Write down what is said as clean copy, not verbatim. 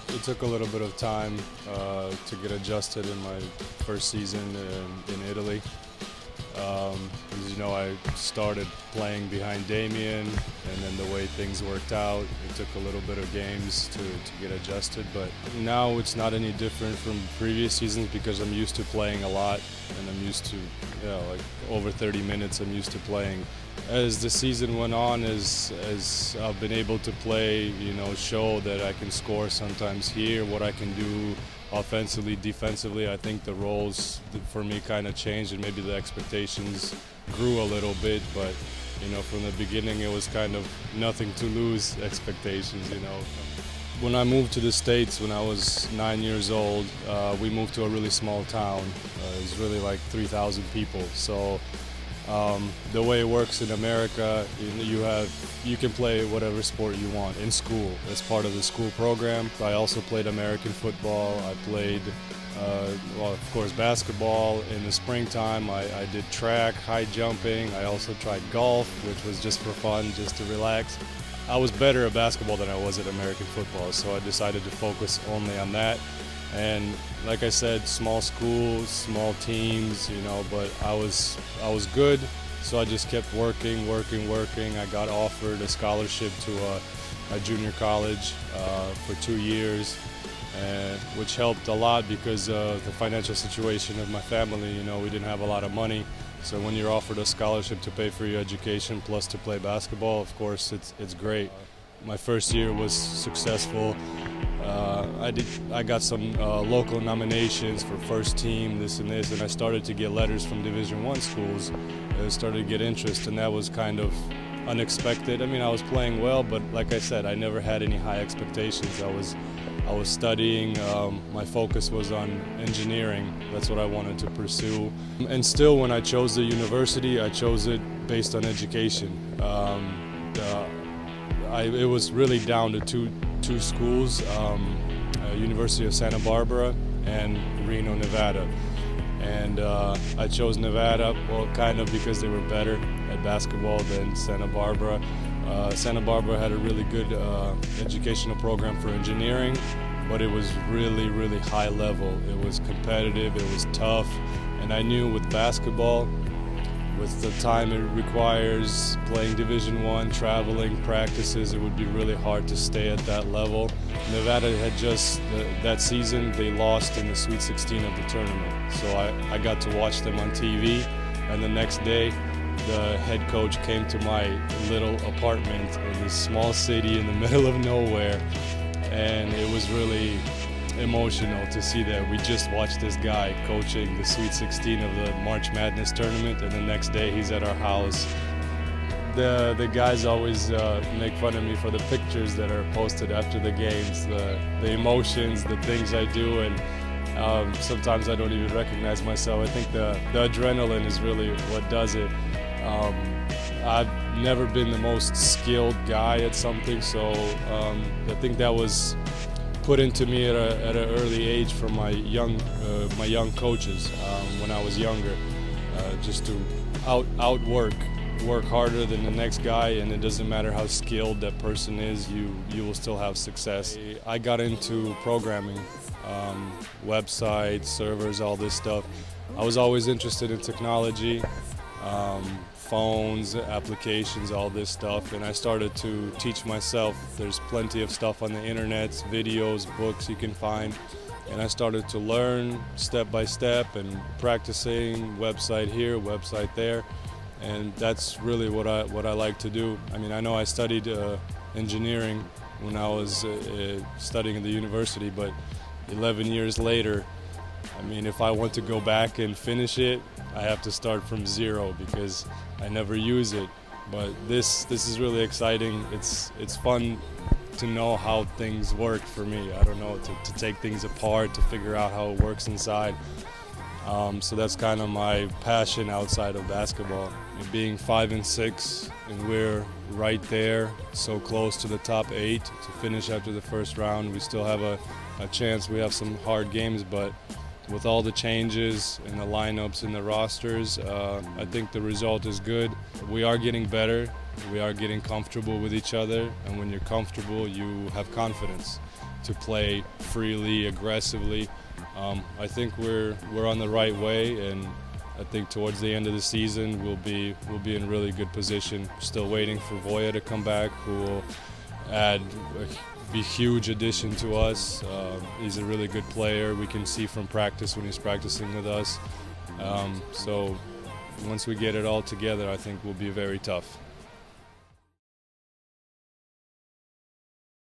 it took a little bit of time to get adjusted in my first season in Italy. As you know, I started playing behind Damien, and then the way things worked out, it took a little bit of games to get adjusted. But now it's not any different from previous seasons because I'm used to playing a lot, and I'm used to, like over 30 minutes I'm used to playing. As the season went on, as I've been able to play, show that I can score sometimes here, what I can do offensively, defensively, I think the roles for me kind of changed and maybe the expectations grew a little bit, but from the beginning it was kind of nothing to lose expectations. When I moved to the States when I was 9 years old, we moved to a really small town. It was really like 3,000 people. So the way it works in America, you can play whatever sport you want in school as part of the school program. I also played American football. I played, of course, basketball in the springtime. I did track, high jumping. I also tried golf, which was just for fun, just to relax. I was better at basketball than I was at American football, so I decided to focus only on that. And like I said, small schools, small teams, but I was good, so I just kept working. I got offered a scholarship to a junior college for 2 years, which helped a lot because of the financial situation of my family. We didn't have a lot of money, so when you're offered a scholarship to pay for your education plus to play basketball, of course, it's great. My first year was successful. I got some local nominations for first team, this and this, and I started to get letters from Division I schools. I started to get interest, and that was kind of unexpected. I mean, I was playing well, but like I said, I never had any high expectations. I was studying. My focus was on engineering. That's what I wanted to pursue. And still, when I chose the university, I chose it based on education. It was really down to two schools, University of Santa Barbara and Reno, Nevada. And I chose Nevada, well, kind of because they were better at basketball than Santa Barbara. Santa Barbara had a really good educational program for engineering, but it was really, really high level. It was competitive, it was tough, and I knew with basketball, with the time it requires, playing Division I, traveling, practices, it would be really hard to stay at that level. Nevada had just, that season, they lost in the Sweet 16 of the tournament. So I got to watch them on TV, and the next day, the head coach came to my little apartment in this small city in the middle of nowhere, and it was really emotional to see that we just watched this guy coaching the Sweet 16 of the March Madness tournament, and the next day he's at our house. The guys always make fun of me for the pictures that are posted after the games, the emotions, the things I do, and sometimes I don't even recognize myself. I think the adrenaline is really what does it. I've never been the most skilled guy at something, so I think that was put into me at an early age from my young coaches when I was younger, just to work harder than the next guy, and it doesn't matter how skilled that person is, you will still have success. I got into programming, websites, servers, all this stuff. I was always interested in technology, phones, applications, all this stuff, and I started to teach myself. There's plenty of stuff on the internet, videos, books you can find, and I started to learn step by step and practicing, website here, website there, and that's really what I like to do. I mean, I know I studied engineering when I was studying at the university, but 11 years later, I mean, if I want to go back and finish it, I have to start from zero because I never use it. But this is really exciting. It's fun to know how things work for me. I don't know, to take things apart, to figure out how it works inside. So that's kind of my passion outside of basketball. And being 5-6, and we're right there, so close to the top 8 to finish after the first round. We still have a chance. We have some hard games, but with all the changes in the lineups and the rosters, I think the result is good. We are getting better. We are getting comfortable with each other, and when you're comfortable, you have confidence. to play freely, aggressively. I think we're on the right way, and I think towards the end of the season we'll be in really good position. Still waiting for Voya to come back, who will be a huge addition to us. He's a really good player. We can see from practice when he's practicing with us. So once we get it all together, I think we'll be very tough.